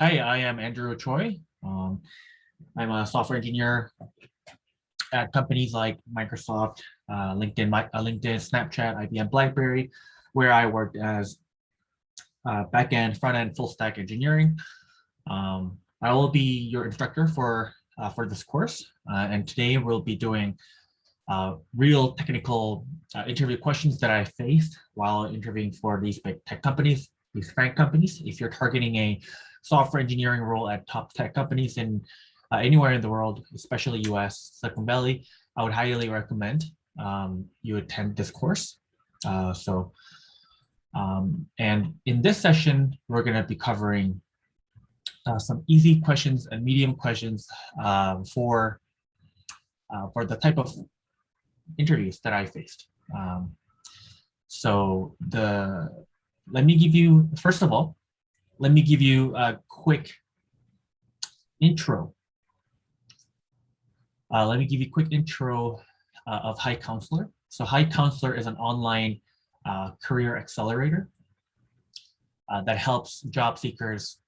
Hi, I am Andrew Choi. I'm a software engineer at companies like Microsoft, LinkedIn, Snapchat, IBM, BlackBerry, where I worked as back-end, front-end, full-stack engineering. I will be your instructor for this course, and today we'll be doing real technical interview questions that I faced while interviewing for these big tech companies, these FAANG companies. If you're targeting a software engineering role at top tech companies in anywhere in the world, especially US, Silicon Valley, I would highly recommend you attend this course. And in this session, we're going to be covering some easy questions and medium questions for the type of interviews that I faced. Let me give you, first of all, let me give you a quick intro. Let me give you a quick intro of HiCounselor. So HiCounselor is an online career accelerator that helps job seekers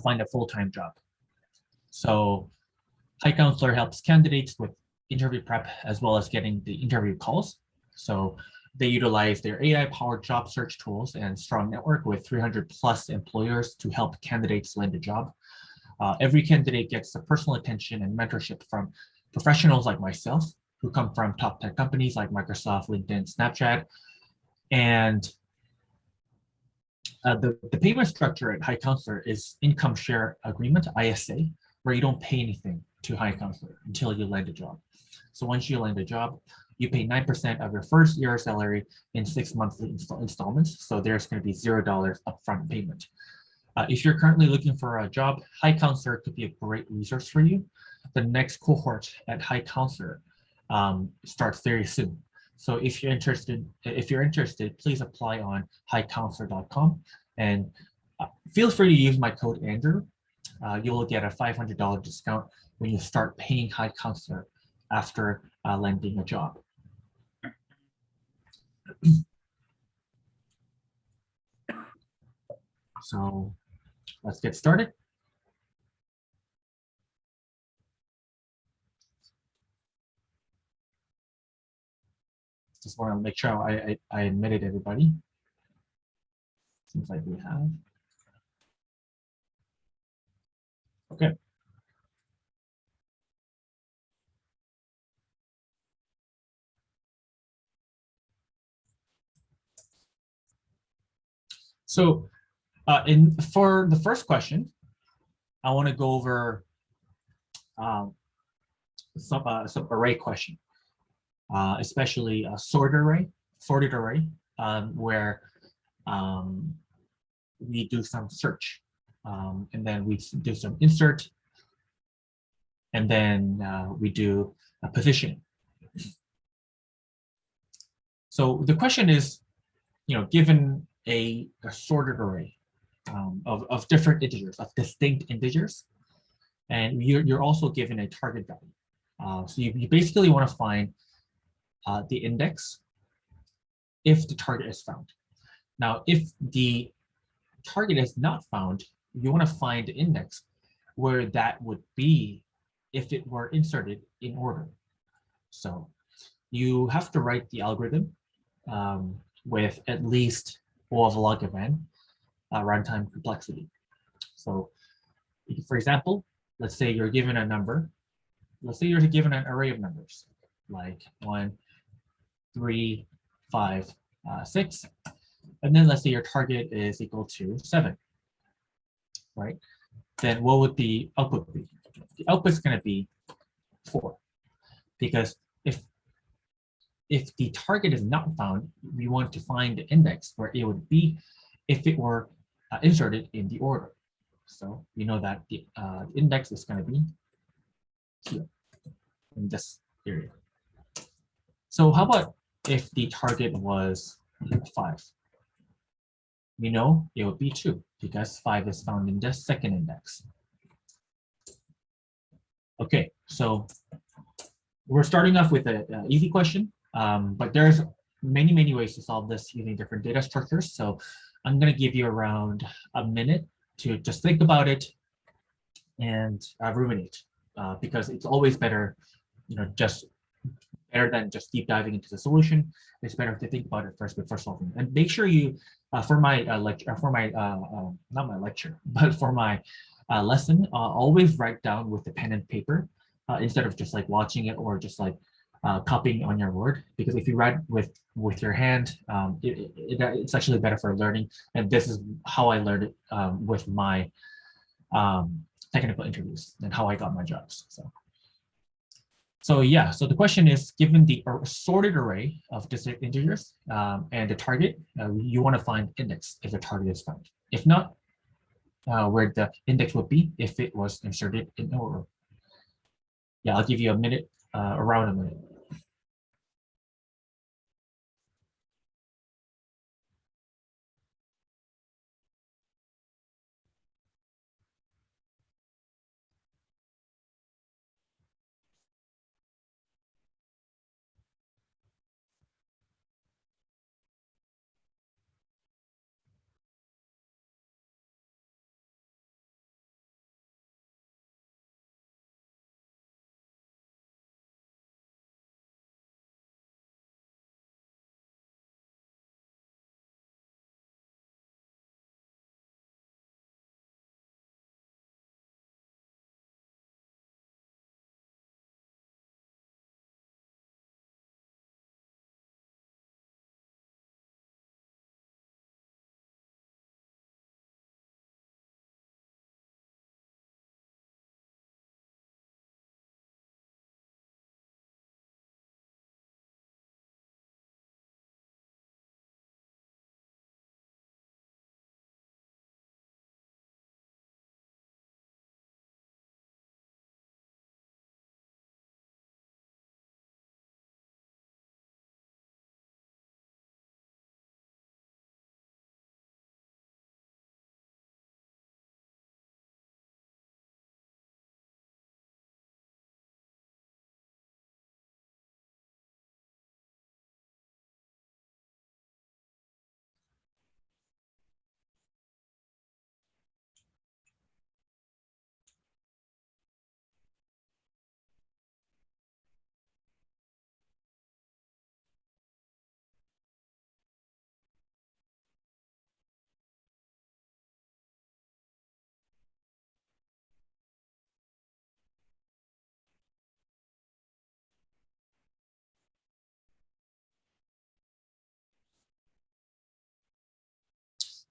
find a full-time job. So HiCounselor helps candidates with interview prep as well as getting the interview calls. So they utilize their AI-powered job search tools and strong network with 300 plus employers to help candidates land a job. Every candidate gets the personal attention and mentorship from professionals like myself who come from top tech companies like Microsoft, LinkedIn, Snapchat. And the payment structure at HiCounselor is income share agreement, ISA, where you don't pay anything to HiCounselor until you land a job. So once you land a job, you pay 9% of your first year salary in 6 monthly installments. So there's going to be $0 upfront payment. If you're currently looking for a job, HiCounselor could be a great resource for you. The next cohort at HiCounselor starts very soon. So if you're interested, please apply on hicounselor.com and feel free to use my code Andrew. You will get a $500 discount when you start paying HiCounselor after landing a job. So let's get started. Just want to make sure I admitted everybody. Seems like we have. Okay. So for the first question, I want to go over some array question, especially a sorted array, where we do some search, and then we do some insert, and then we do a positioning. So the question is, given a sorted array of different integers, of distinct integers, and you're also given a target value. So you basically want to find the index if the target is found. Now, if the target is not found, you want to find the index where that would be if it were inserted in order. So you have to write the algorithm with at least O of log of n runtime complexity. So for example, let's say you're given a number. Let's say you're given an array of numbers like 1, 3, 5, 6. And then let's say your target is equal to 7, right? Then what would the output be? The output is going to be 4, because if the target is not found, we want to find the index where it would be if it were inserted in the order. So we know that the index is going to be here in this area. So how about if the target was 5? We know it would be 2 because 5 is found in the second index. Okay, so we're starting off with an easy question, but there's many ways to solve this using different data structures. So I'm going to give you around a minute to just think about it and ruminate, because it's always better, just better than just deep diving into the solution. It's better to think about it first before solving. And make sure you, for my lecture, for my not my lecture, but for my lesson, always write down with the pen and paper instead of just like watching it or just like copying on your word. Because if you write with your hand, it's actually better for learning. And this is how I learned it with my technical interviews and how I got my jobs. So yeah, so the question is, given the sorted array of distinct integers and the target, you want to find index if the target is found. If not, where the index would be if it was inserted in order. Yeah, I'll give you a minute, around a minute.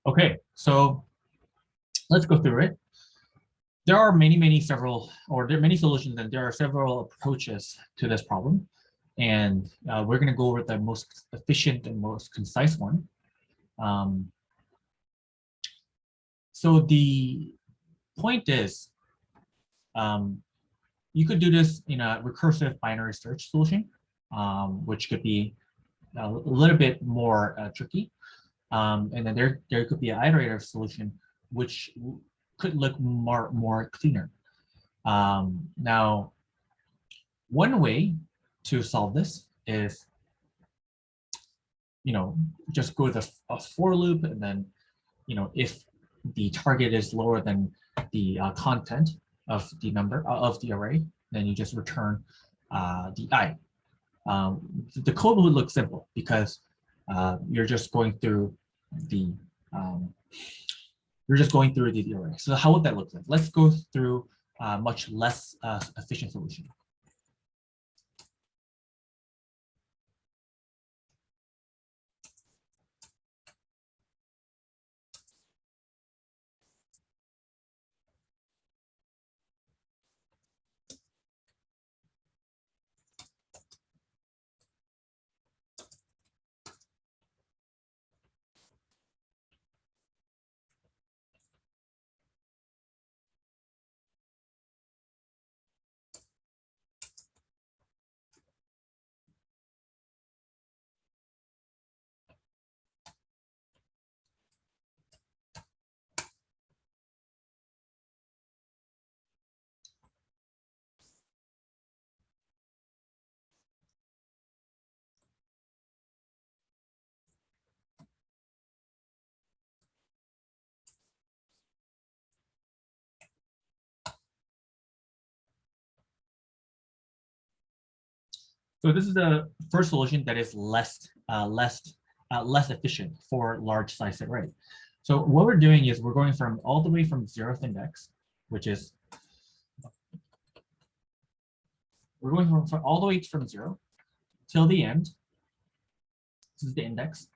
Okay, so let's go through it. There are there are many solutions, and there are several approaches to this problem. And we're going to go over the most efficient and most concise one. Um, so the point is, you could do this in a recursive binary search solution, which could be a little bit more tricky. And then there could be an iterative solution, which could look more cleaner. Now, one way to solve this is, just go with a for loop, and then, if the target is lower than the content of the number of the array, then you just return the I. The code would look simple because you're just going through the array. So how would that look like? Let's go through a much less efficient solution. So this is the first solution that is less efficient for large size array. So what we're doing is we're going from all the way from 0th index, which is we're going from all the way from 0 till the end. This is the index,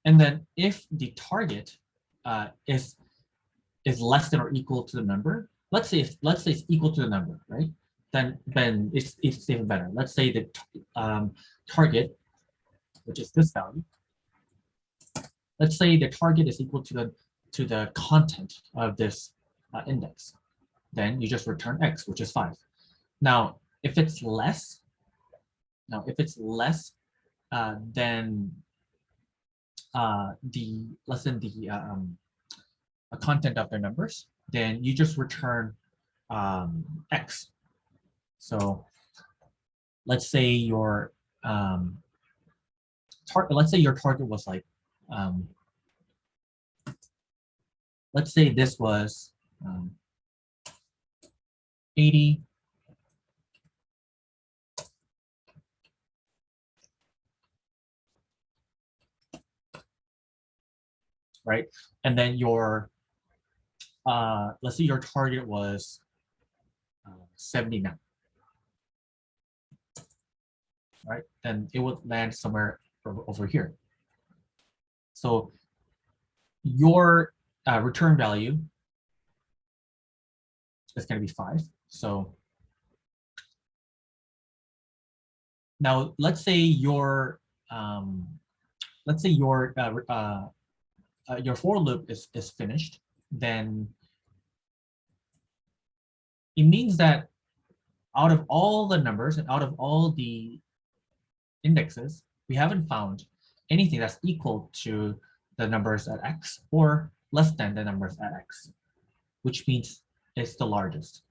and then if the target is less than or equal to the number, let's say it's equal to the number, right? Then it's even better. Let's say the target, which is this value. Let's say the target is equal to the content of this index. Then you just return x, which is 5. Now, if it's less, than the content of their numbers, then you just return x. So let's say your target was like let's say this was 80. Right, and then your let's say your target was 79. Right, then it would land somewhere over here. So your return value is going to be 5. So now let's say your for loop is finished, then it means that out of all the numbers and out of all the indexes, we haven't found anything that's equal to the numbers at x or less than the numbers at x, which means it's the largest,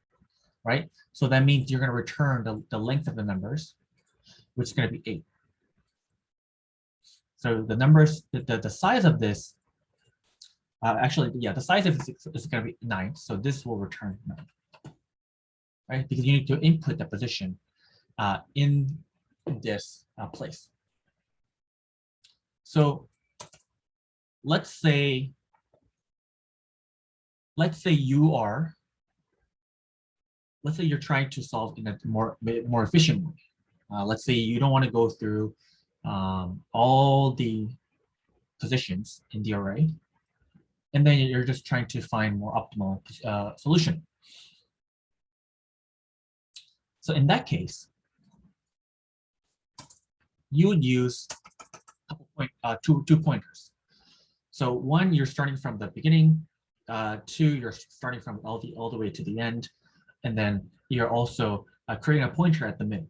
right? So that means you're going to return the length of the numbers, which is going to be 8. So the numbers, the size of this, the size of this is going to be 9. So this will return 9, right? Because you need to input the position in this place. So let's say you're trying to solve in a more efficient way. Let's say you don't want to go through all the positions in the array, and then you're just trying to find more optimal solution. So in that case, you would use two pointers. So one, you're starting from the beginning. 2, you're starting from all the way to the end, and then you're also creating a pointer at the mid.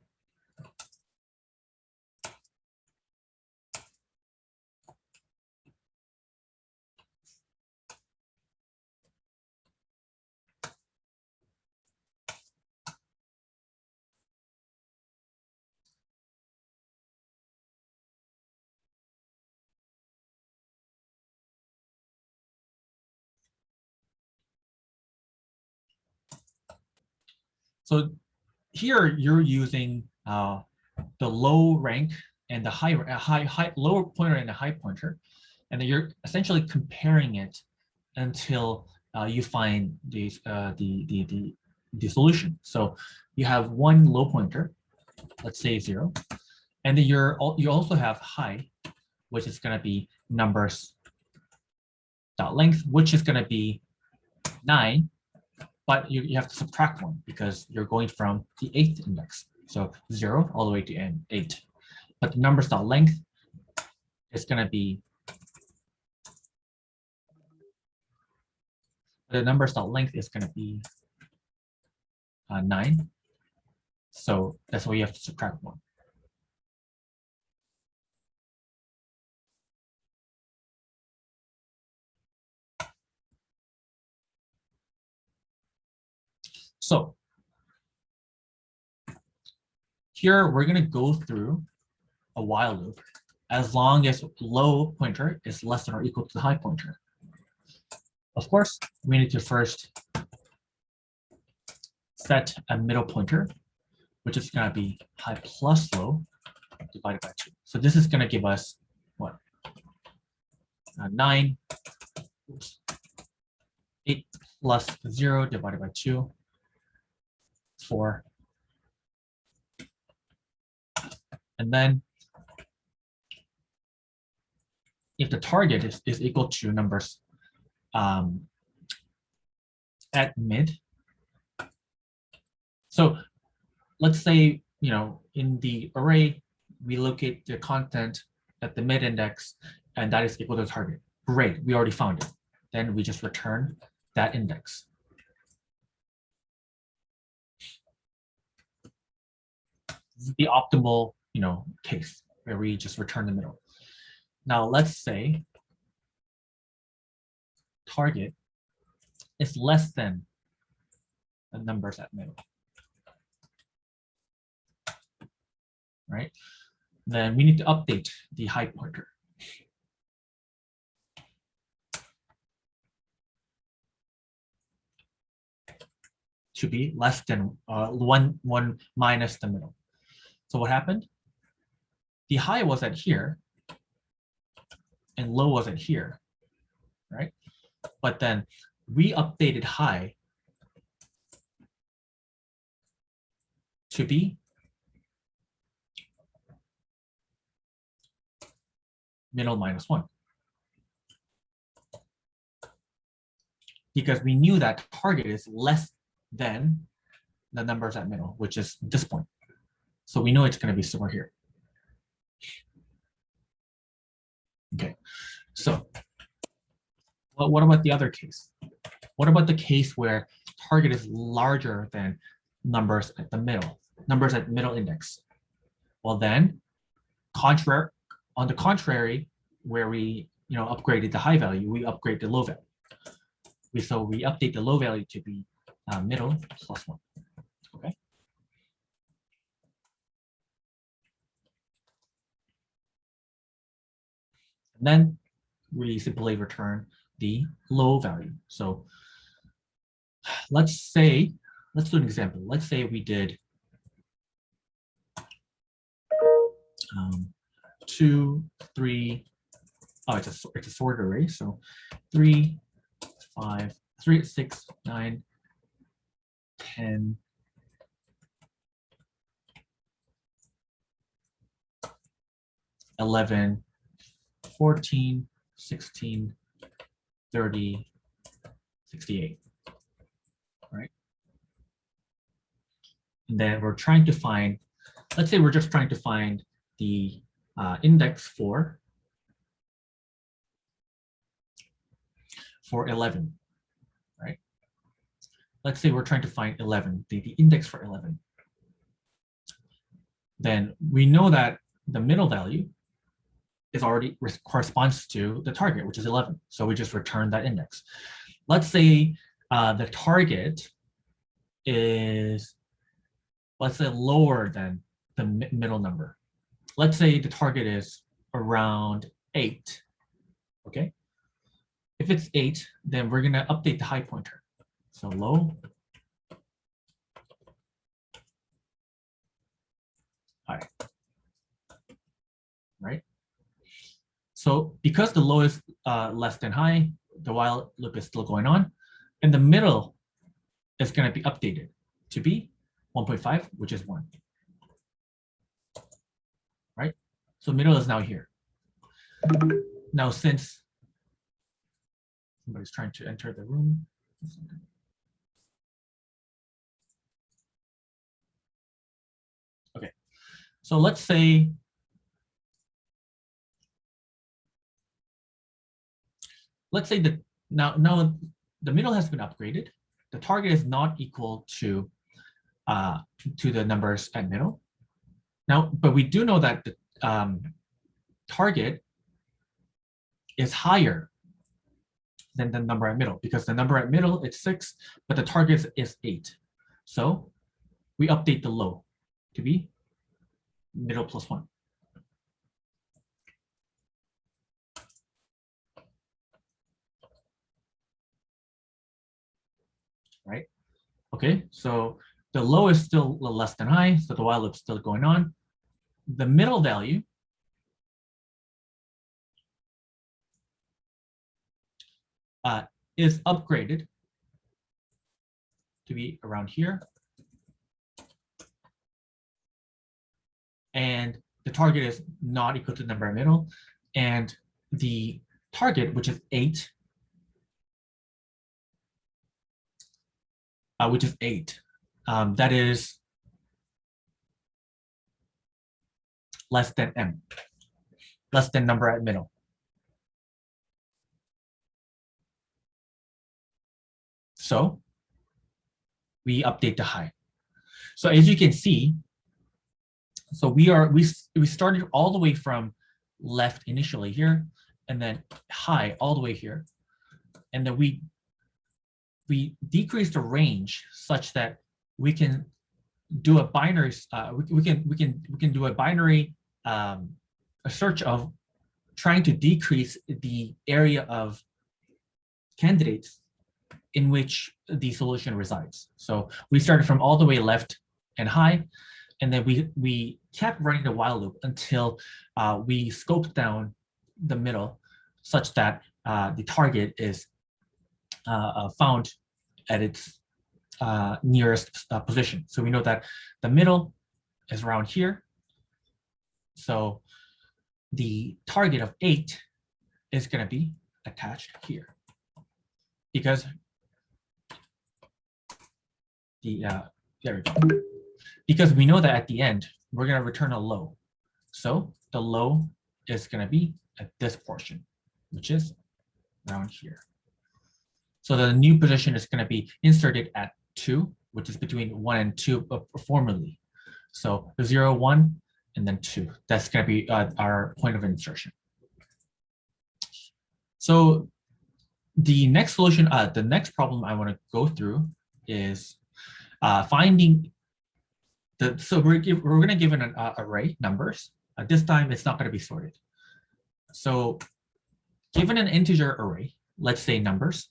So here you're using the low rank and the lower pointer and the high pointer, and then you're essentially comparing it until you find the solution. So you have one low pointer, let's say 0, and then you also have high, which is going to be numbers dot length, which is going to be 9. But you have to subtract 1 because you're going from the 8th index. So 0 all the way to 8. But the numbers dot length is going to be 9. So that's why you have to subtract 1. So here we're going to go through a while loop as long as low pointer is less than or equal to the high pointer. Of course, we need to first set a middle pointer, which is going to be high plus low, divided by 2. So this is going to give us what? 9. Oops. 8 plus 0 divided by 2. 4. And then if the target is equal to numbers at mid, so let's say, in the array, we locate the content at the mid index, and that is equal to the target. Great, we already found it. Then we just return that index. This is the optimal, case where we just return the middle. Now let's say target is less than the numbers at middle, right? Then we need to update the high pointer. To be less than 1 minus the middle. So what happened? The high was at here, and low was at here, right? But then we updated high to be middle minus 1. Because we knew that target is less than the numbers at middle, which is this point. So we know it's going to be somewhere here. Okay, so what about the other case? What about the case where target is larger than numbers at the middle, numbers at middle index? Well then, on the contrary, where we upgraded the high value, we upgrade the low value. So we update the low value to be middle plus 1. Okay. And then we simply return the low value. So let's do an example. Let's say we did 2, 3. Oh, it's a sorted array. So 3, 5, 3, 6, 9, 10, 11, 14, 16, 30, 68, right? And then we're trying to find, let's say we're just trying to find the index for 11, right? Let's say we're trying to find 11, the index for 11. Then we know that the middle value is already corresponds to the target, which is 11. So we just return that index. Let's say the target is, let's say, lower than the middle number. Let's say the target is around 8. Okay. If it's 8, then we're going to update the high pointer. So low, high, right? So because the low is less than high, the while loop is still going on, and the middle is going to be updated to be 1.5, which is 1, right? So middle is now here. Now, since somebody's trying to enter the room. Okay, so let's say that now the middle has been upgraded. The target is not equal to the numbers at middle. Now, but we do know that the target is higher than the number at middle, because the number at middle is 6, but the target is 8. So we update the low to be middle plus 1. Right? Okay, so the low is still less than high, so the while loop is still going on. the middle value is upgraded to be around here. And the target is not equal to the number in the middle. And the target, which is 8, that is less than m, less than number at middle. So we update the high. So as you can see, so we started all the way from left initially here, and then high all the way here, and then we decrease the range such that we can do a binary. We can do a binary a search of trying to decrease the area of candidates in which the solution resides. So we started from all the way left and high, and then we kept running the while loop until we scoped down the middle such that the target is found at its nearest position. So we know that the middle is around here. So the target of 8 is going to be attached here, because there we go. Because we know that at the end we're going to return a low. So the low is going to be at this portion, which is around here. So the new position is going to be inserted at 2, which is between 1 and 2 formerly. So 0, 1, and then 2. That's going to be our point of insertion. So the next solution, the next problem I want to go through is finding the. So we're going to give an array numbers. This time it's not going to be sorted. So given an integer array, let's say numbers,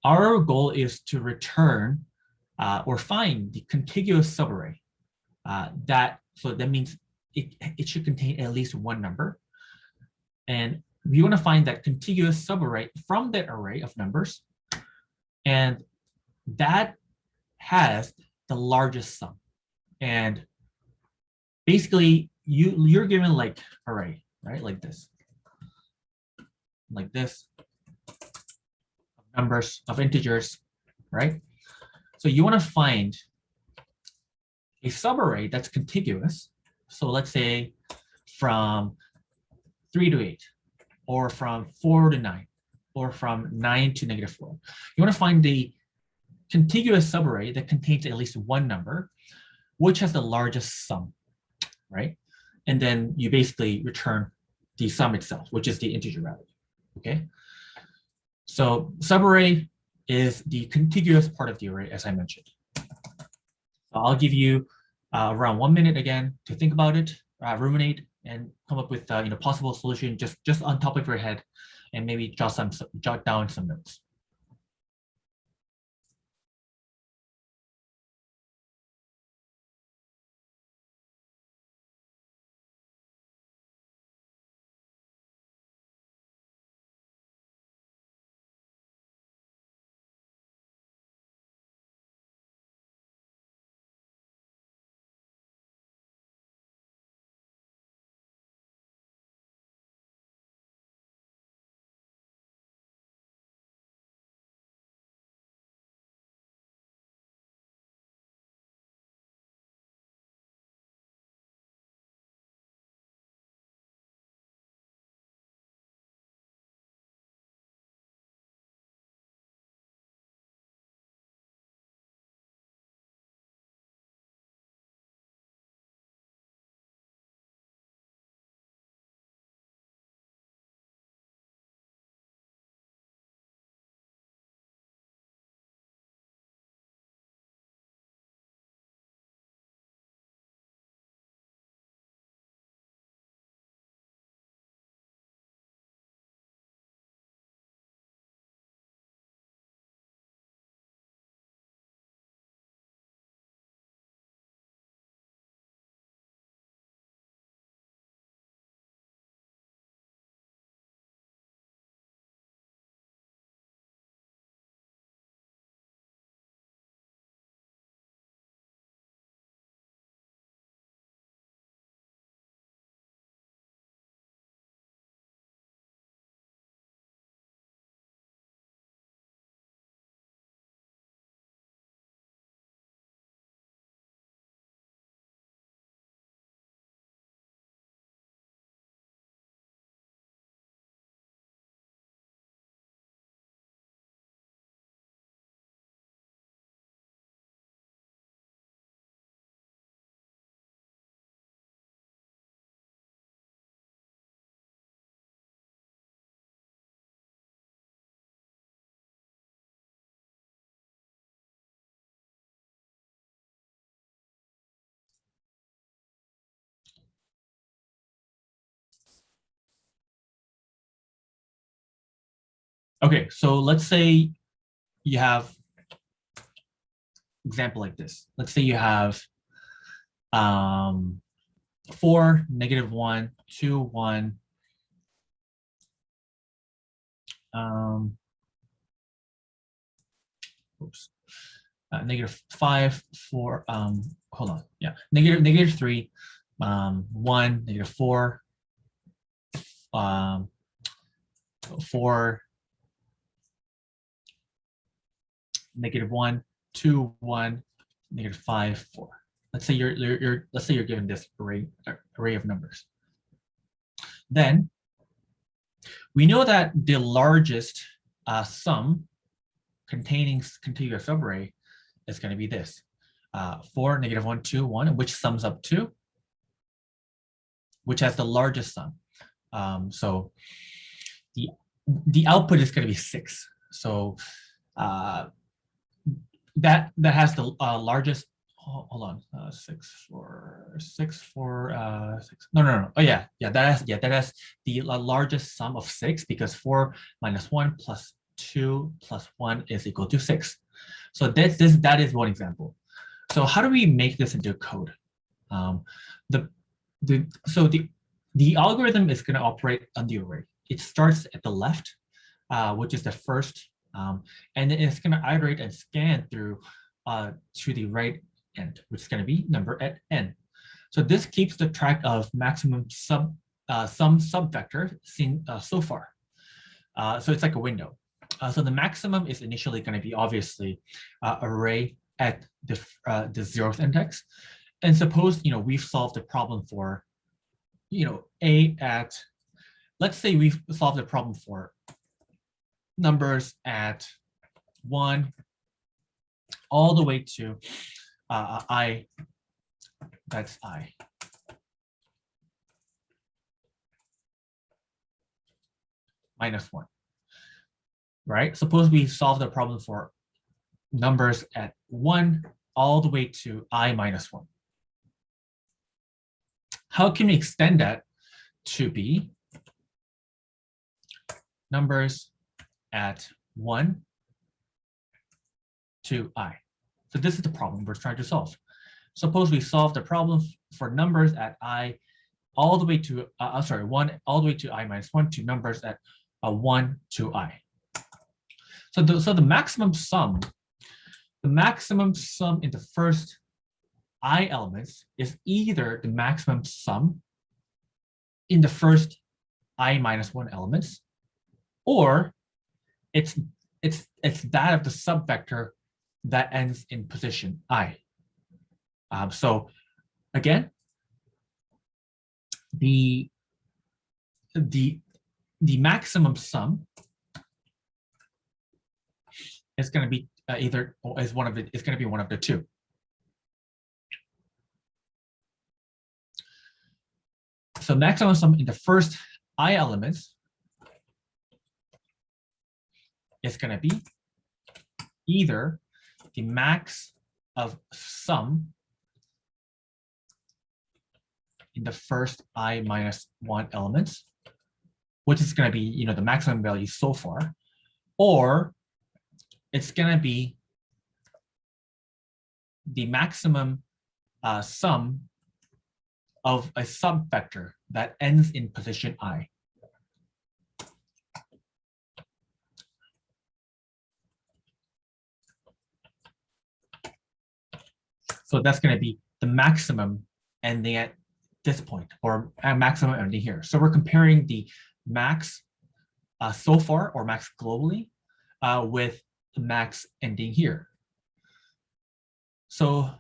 our goal is to return or find the contiguous subarray. So that means it should contain at least one number. And we want to find that contiguous subarray from that array of numbers. And that has the largest sum. And basically, you're given like array, right? Like this. Like this. Numbers of integers, right? So you want to find a subarray that's contiguous. So let's say from 3 to 8, or from 4 to 9, or from 9 to -4. You want to find the contiguous subarray that contains at least one number, which has the largest sum, right? And then you basically return the sum itself, which is the integer value, okay? So subarray is the contiguous part of the array, as I mentioned. So I'll give you around 1 minute again to think about it, ruminate, and come up with possible solution just on top of your head, and maybe jot down some notes. Okay, so let's say you have example like this. Let's say you have 4, -1, 2, 1. Oops. -5, 4. Hold on. Yeah, -3, 1, -4, 4, -1, 2, 1, -5, 4. Let's say you're given this array of numbers. Then we know that the largest sum containing contiguous subarray is going to be this 4, -1, 2, 1, which sums up to, which has the largest sum. So the output is going to be 6. So that has the largest. Hold on, 6, 4, 6, 4, 6. No. Oh yeah, that has the largest sum of 6 because 4 minus 1 plus 2 plus 1 is equal to 6. So that is one example. So how do we make this into code? The algorithm is going to operate on the array. It starts at the left, which is the first, and then it's going to iterate and scan through to the right end, which is going to be number at n. So this keeps the track of maximum sum subvector seen so far. So it's like a window. So the maximum is initially going to be obviously array at the 0th index. And suppose we've solved the problem for a at, let's say we've solved the problem for numbers at 1 all the way to I, that's I. Minus 1, right? Suppose we solve the problem for numbers at 1 all the way to I minus 1. How can we extend that to be numbers at 1 to I? So this is the problem we're trying to solve. Suppose we solve the problem for numbers at I all the way to, 1 all the way to I minus 1 to numbers at 1 to I. So the maximum sum in the first I elements is either the maximum sum in the first I minus 1 elements, or it's that of the subvector that ends in position I. So again, the maximum sum is going to be either is one of the it's going to be one of the two. So maximum sum in the first I elements is going to be either the max of sum in the first I minus 1 elements, which is going to be the maximum value so far, or it's going to be the maximum sum of a subvector that ends in position I. So that's going to be the maximum ending at this point, or maximum ending here. So we're comparing the max so far, or max globally, with the max ending here. So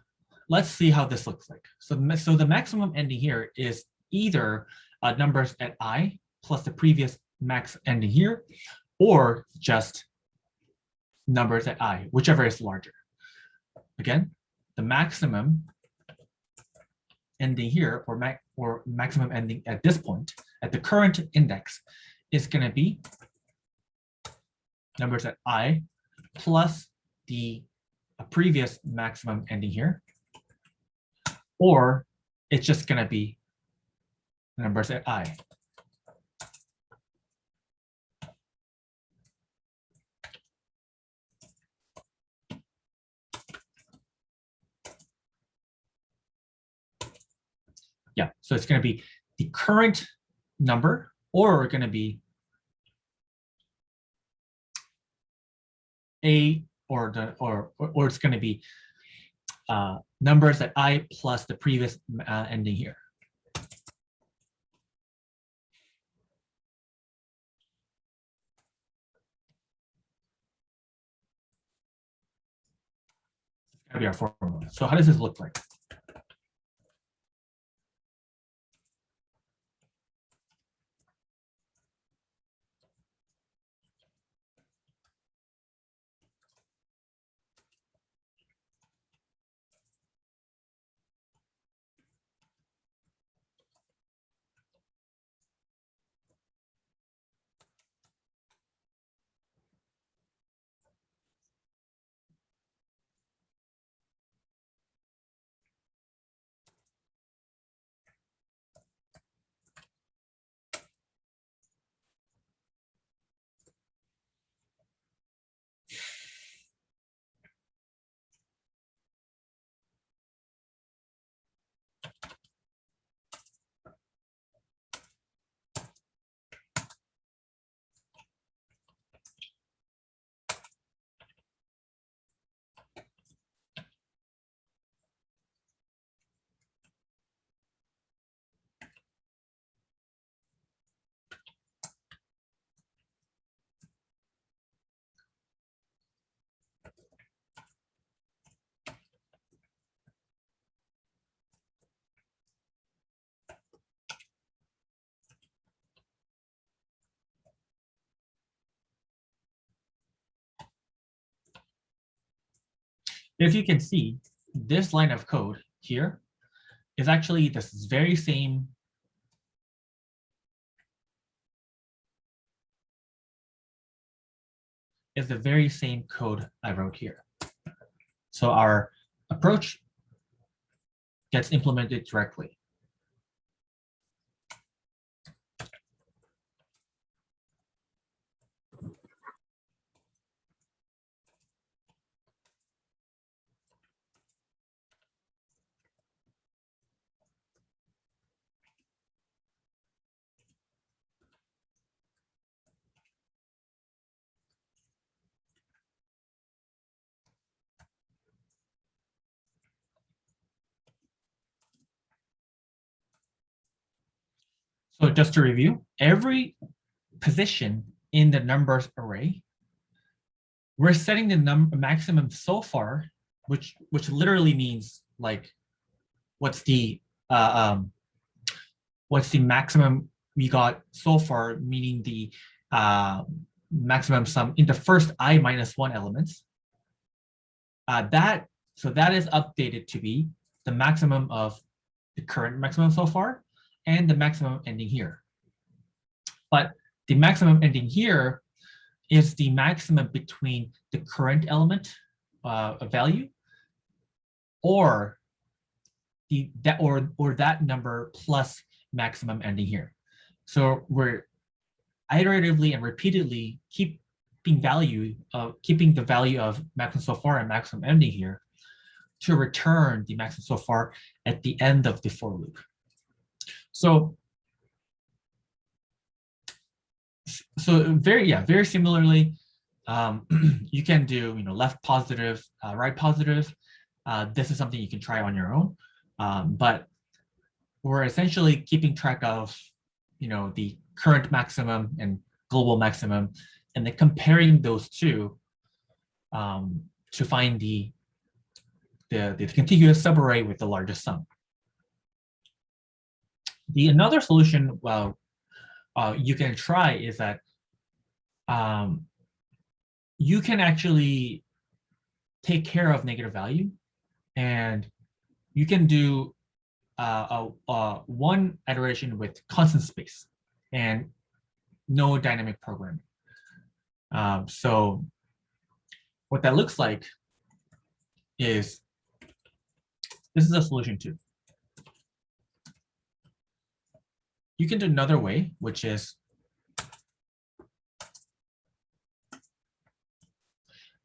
let's see how this looks like. So the maximum ending here is either numbers at I plus the previous max ending here, or just numbers at I, whichever is larger. Again, the maximum ending here, or maximum ending at this point, at the current index, is going to be numbers at I plus the previous maximum ending here, or it's just going to be numbers at I. yeah, so it's going to be the current number, or going to be a, or it's going to be numbers at I plus the previous ending here. It's going to be our formula. So how does this look like? If you can see, this line of code here is actually this very same is the very same code I wrote here. So our approach gets implemented directly. So just to review, every position in the numbers array, we're setting the maximum so far, which literally means like what's the maximum we got so far, meaning the maximum sum in the first I minus 1 elements. So that is updated to be the maximum of the current maximum so far and the maximum ending here. But the maximum ending here is the maximum between the current element value or that number plus maximum ending here. So we're iteratively and repeatedly keeping the value of maximum so far and maximum ending here to return the maximum so far at the end of the for loop. So very similarly, you can do left positive, right positive. This is something you can try on your own, but we're essentially keeping track of the current maximum and global maximum, and then comparing those two to find the contiguous subarray with the largest sum. Another solution you can try is that you can actually take care of negative value, and you can do one iteration with constant space and no dynamic programming. So what that looks like is this is a solution too. You can do another way, which is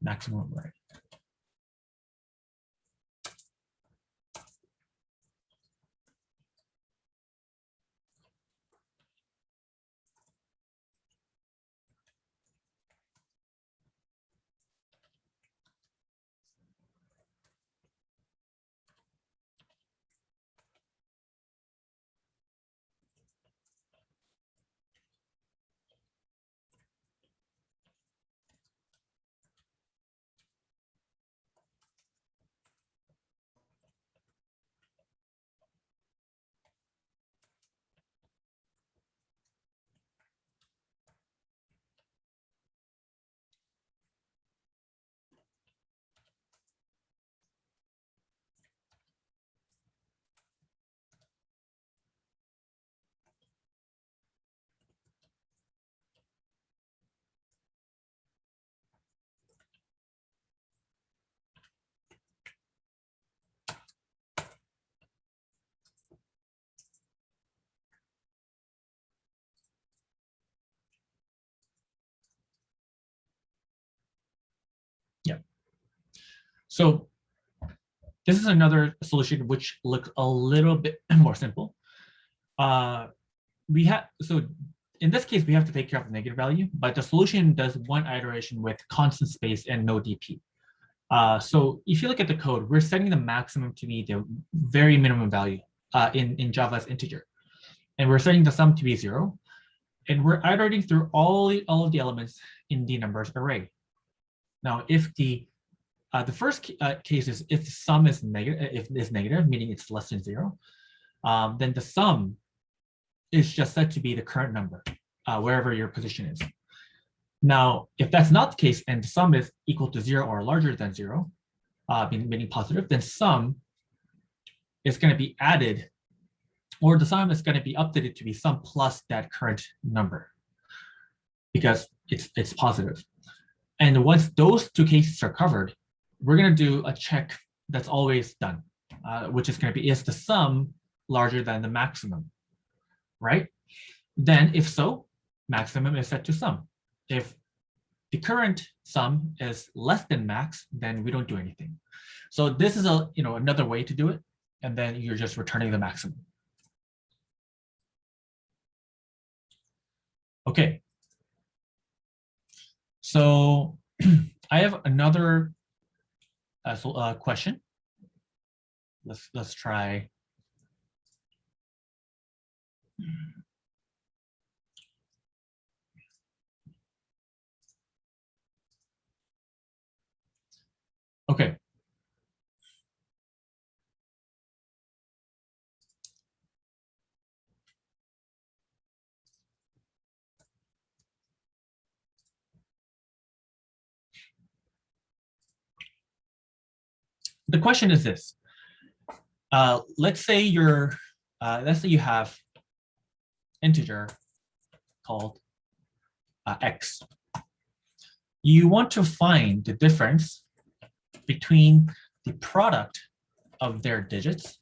maximum array. So this is another solution which looks a little bit more simple. So in this case, we have to take care of the negative value, but the solution does one iteration with constant space and no DP. So if you look at the code, we're setting the maximum to be the very minimum value in Java's integer. And we're setting the sum to be 0. And we're iterating through all of the elements in the numbers array. Now, if the first case is if the sum is negative, meaning it's less than 0, then the sum is just set to be the current number, wherever your position is. Now, if that's not the case and the sum is equal to 0 or larger than 0, meaning positive, then sum is going to be added, or the sum is going to be updated to be sum plus that current number, because it's positive. And once those two cases are covered, we're going to do a check that's always done, which is going to be, is the sum larger than the maximum, right? Then if so, maximum is set to sum. If the current sum is less than max, then we don't do anything. So this is another way to do it, and then you're just returning the maximum. Okay. So I have another question. Let's try. Okay. The question is this. Let's say you have integer called x. You want to find the difference between the product of their digits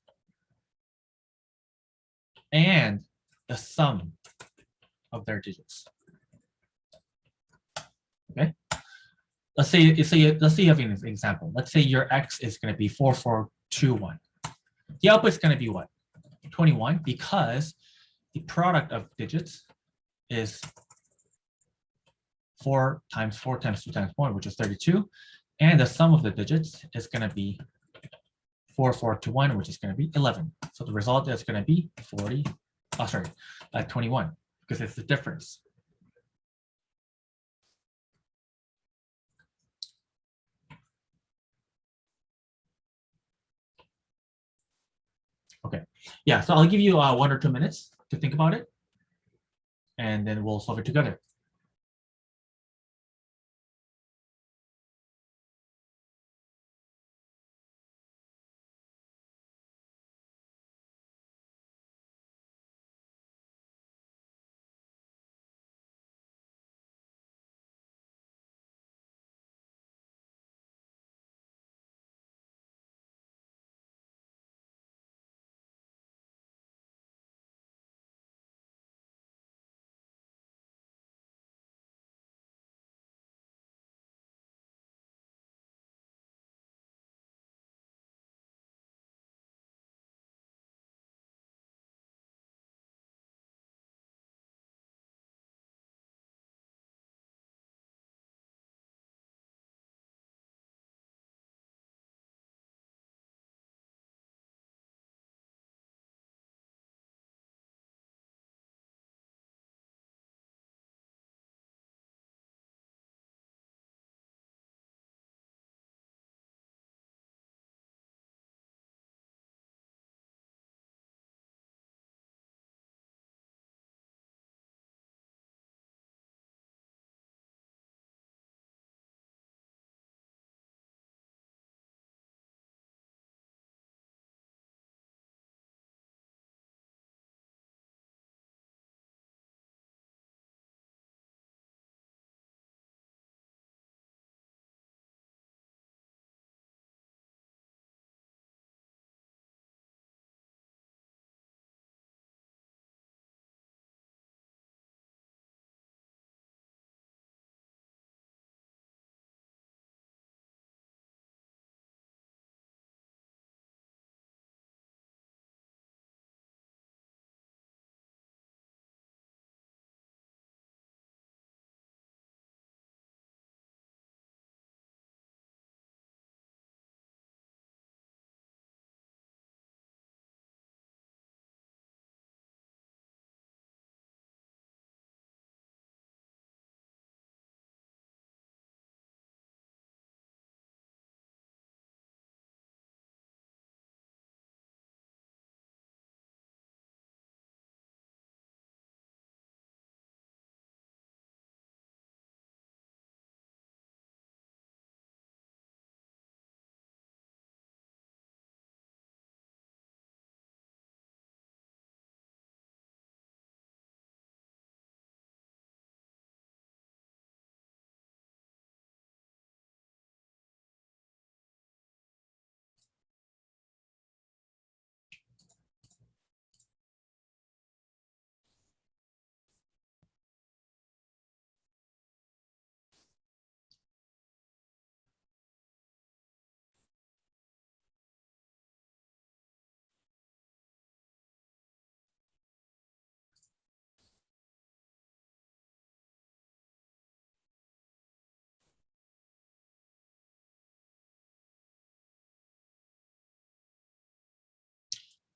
and the sum of their digits. Okay. Let's say you have an example. Let's say your x is going to be 4421. The output is going to be what? 21, because the product of digits is 4 times 4 times 2 times 1, which is 32. And the sum of the digits is going to be 4421, which is going to be 11. So the result is going to be 21, because it's the difference. Okay, yeah, so I'll give you 1 or 2 minutes to think about it, and then we'll solve it together.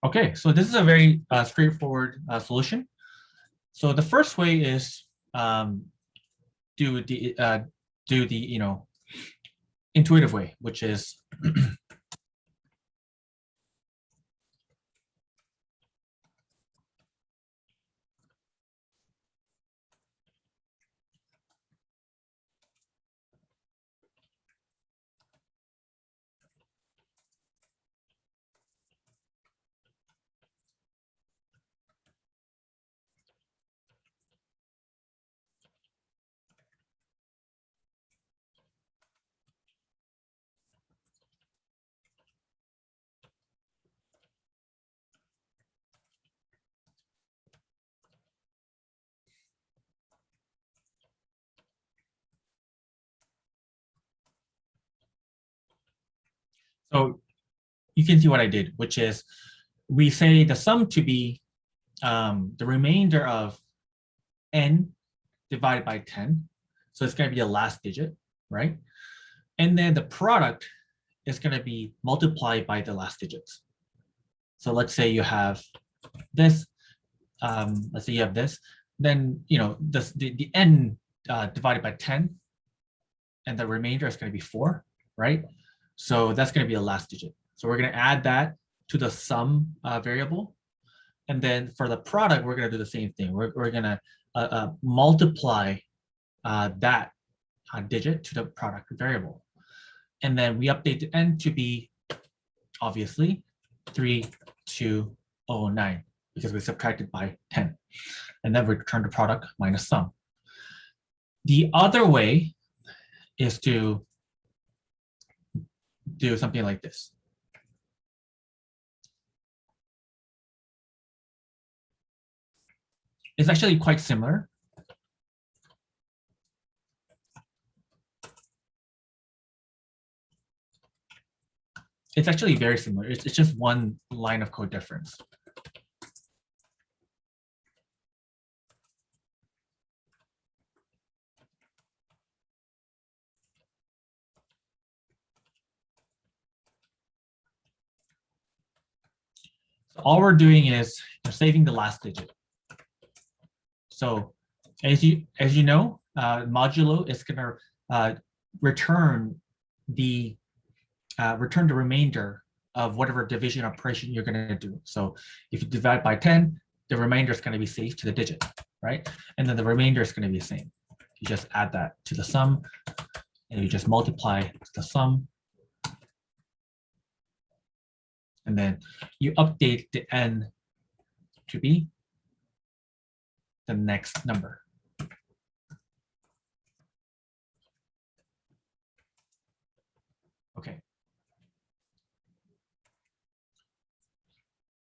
Okay, so this is a very straightforward solution. So the first way is do the intuitive way, which is so you can see what I did, which is we say the sum to be the remainder of n divided by 10. So it's going to be the last digit, right? And then the product is going to be multiplied by the last digits. So let's say you have this, let's say you have this, then the n divided by 10, and the remainder is going to be 4, right? So that's going to be the last digit. So we're going to add that to the sum variable. And then for the product, we're going to do the same thing. We're going to multiply that digit to the product variable. And then we update the n to be, obviously, 3209, because we subtracted by 10. And then we return the product minus sum. The other way is to do something like this. It's actually quite similar. It's actually very similar. It's just one line of code difference. So all we're doing is saving the last digit. So as you know, modulo is going to return the remainder of whatever division operation you're going to do. So if you divide by 10, the remainder is going to be saved to the digit, right? And then the remainder is going to be the same. You just add that to the sum, and you just multiply the sum. And then you update the n to be the next number. Okay.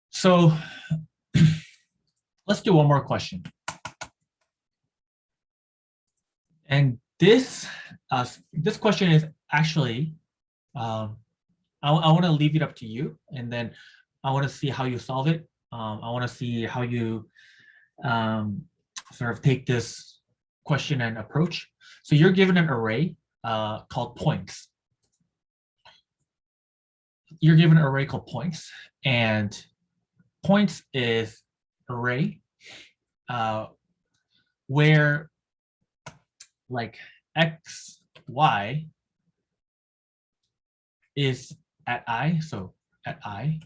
So let's do one more question. And this question is actually, I want to leave it up to you, and then I want to see how you solve it. I want to see how you sort of take this question and approach. So you're given an array called points. You're given an array called points, and points is array where like x, y is at I, so at I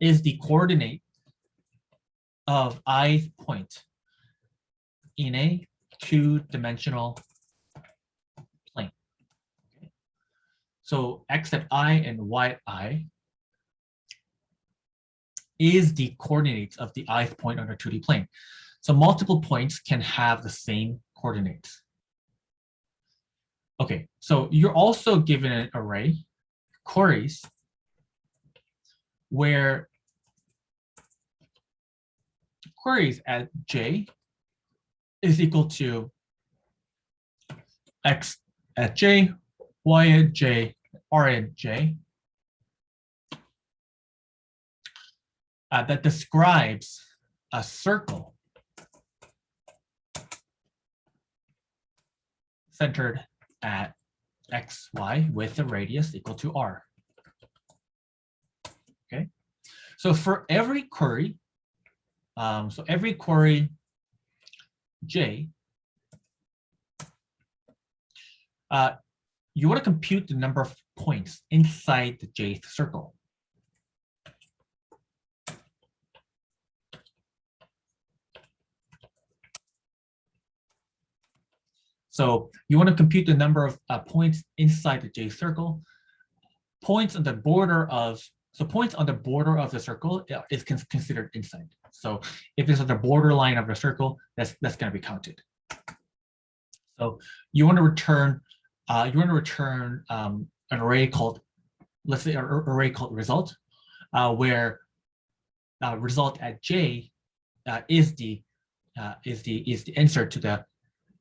is the coordinate of ith point in a two-dimensional plane. Okay. So x at I and y at I is the coordinates of the ith point on a 2D plane. So multiple points can have the same coordinates. Okay, so you're also given an array, queries, where queries at j is equal to x at j, y at j, r at j, that describes a circle centered at x, y with a radius equal to r. So for every query, J, you want to compute the number of points inside the jth circle. So you want to compute the number of points inside the jth circle. Points on the border of the circle is considered inside. So if it's on the borderline of the circle, that's going to be counted. So you want to return an array called, let's say, an array called result, where result at J is the answer to the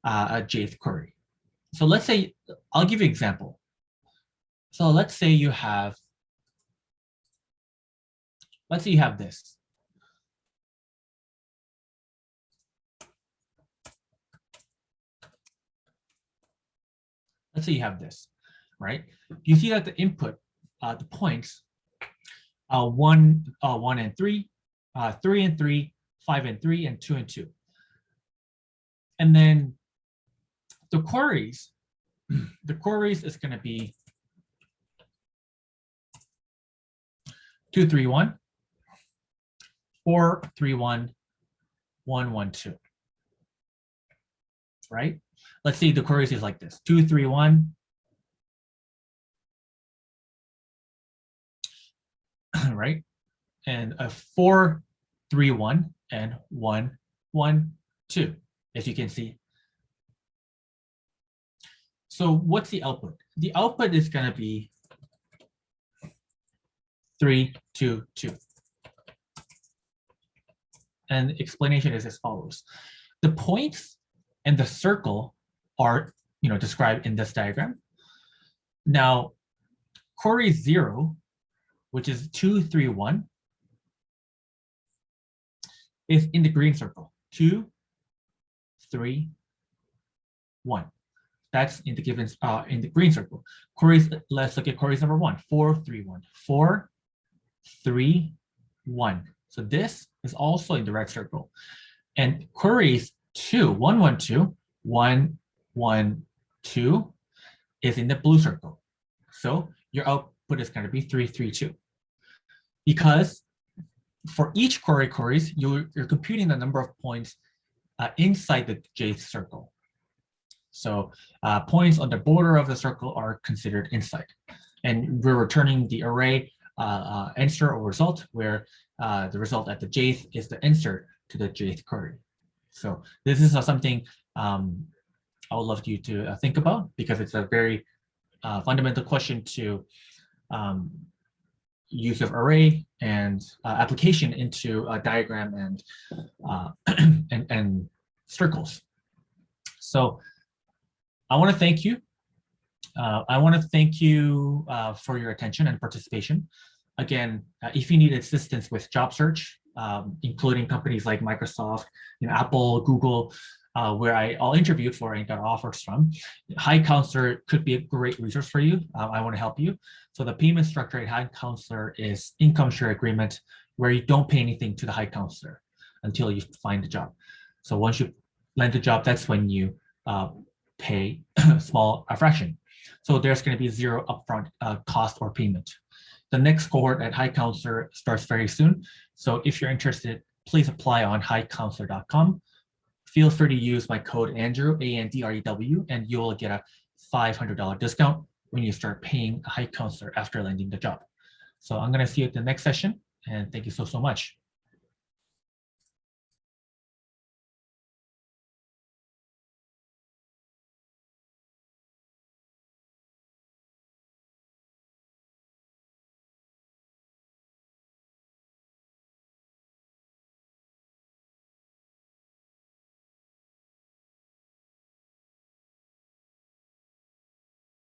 jth query. So let's say, I'll give you an example. So let's say you have this. Let's say you have this, right? You see that the input, the points, 1 and 3, 3 and 3, 5 and 3, and 2 and 2. And then the queries is going to be 2, 3, 1, 4, 3, 1, 1, 1, 2. Right? Let's see, the queries is like this: 2, 3, 1, right? And 4, 3, 1, and 1, 1, 2, as you can see. So what's the output? The output is going to be 3, 2, 2. And the explanation is as follows. The points and the circle are described in this diagram. Now, query 0, which is 2, 3, 1, is in the green circle. 2, 3, 1. That's in the given in the green circle. Queries, let's look at queries number 1. 4, 3, 1. 4, 3, 1. So this is also in the red circle. And queries 2, 1, 1, 2, 1, 1, 2 is in the blue circle. So your output is going to be 3, 3, 2. Because for each queries, you're computing the number of points inside the jth circle. So points on the border of the circle are considered inside. And we're returning the array answer or result, where the result at the jth is the answer to the jth query. So this is something I would love you to think about, because it's a very fundamental question to use of array and application into a diagram and circles. So I want to thank you. For your attention and participation. Again, if you need assistance with job search, including companies like Microsoft, Apple, Google, where I'll interview for and got offers from, HiCounselor could be a great resource for you. I want to help you. So the payment structure at HiCounselor is income share agreement, where you don't pay anything to the HiCounselor until you find a job. So once you land the job, that's when you pay a fraction. So there's going to be zero upfront cost or payment. The next cohort at HiCounselor starts very soon. So if you're interested, please apply on HiCounselor.com. Feel free to use my code Andrew, ANDREW, and you'll get a $500 discount when you start paying a HiCounselor after landing the job. So I'm going to see you at the next session, and thank you so much.